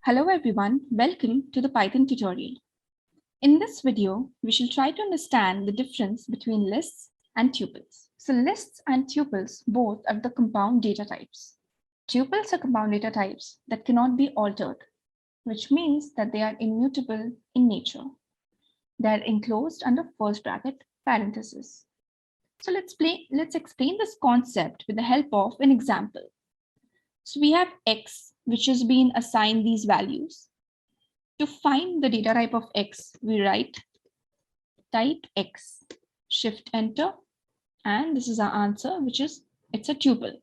Hello everyone, welcome to the Python tutorial. In this video, we shall try to understand the difference between lists and tuples. So lists and tuples both are the compound data types. Tuples are compound data types that cannot be altered, which means that they are immutable in nature. They are enclosed under first bracket parenthesis. So let's explain this concept with the help of an example. So we have x, which has been assigned these values. To find the data type of x, we write type x, shift enter, and this is our answer, which is it's a tuple.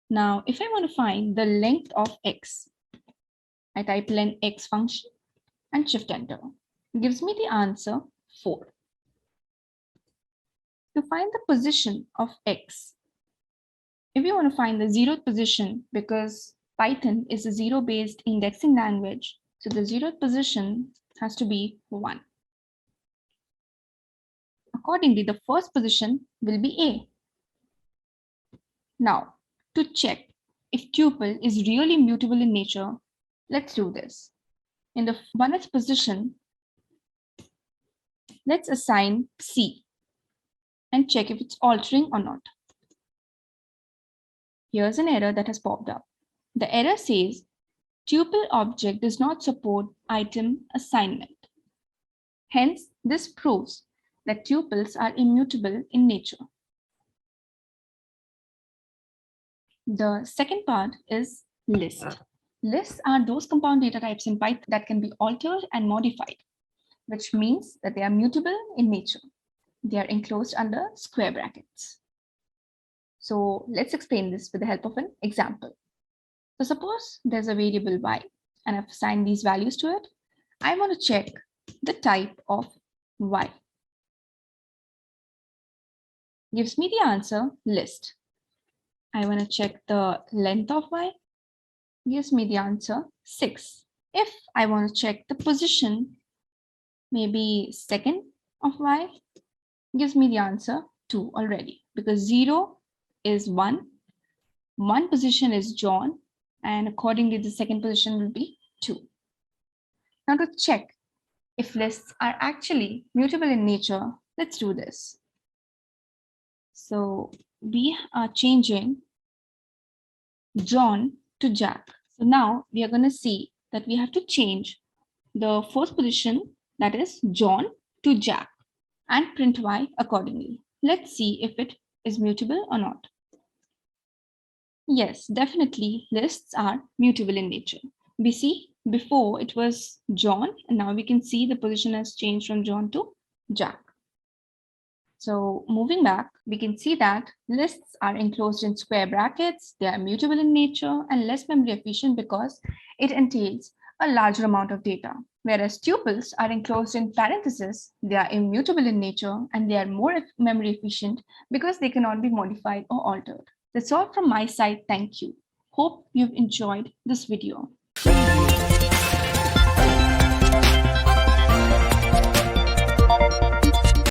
Now, if I want to find the length of x, I type len x function and shift enter. It gives me the answer 4. To find the position of x, if you want to find the 0th position, because Python is a zero-based indexing language, so the 0th position has to be 1. Accordingly, the first position will be A. Now, to check if tuple is really mutable in nature, let's do this. In the 1th position, let's assign C and check if it's altering or not. Here's an error that has popped up. The error says, tuple object does not support item assignment. Hence, this proves that tuples are immutable in nature. The second part is list. Lists are those compound data types in Python that can be altered and modified, which means that they are mutable in nature. They are enclosed under square brackets. So let's explain this with the help of an example. So suppose there's a variable y and I've assigned these values to it. I want to check the type of y. Gives me the answer list. I want to check the length of y. Gives me the answer 6. If I want to check the position, maybe second of y, gives me the answer 2 already, because 0 is 1, 1 position is John, and accordingly the second position will be 2. Now to check if lists are actually mutable in nature, let's do this. So we are changing John to Jack. So now we are going to see that we have to change the first position, that is John, to Jack, and print y accordingly. Let's see if it is mutable or not. Yes, definitely lists are mutable in nature. We see before it was John, and now we can see the position has changed from John to Jack. So moving back, we can see that lists are enclosed in square brackets, they are mutable in nature and less memory efficient because it entails a larger amount of data. Whereas tuples are enclosed in parentheses, they are immutable in nature and they are more memory efficient because they cannot be modified or altered. That's all from my side. Thank you. Hope you've enjoyed this video.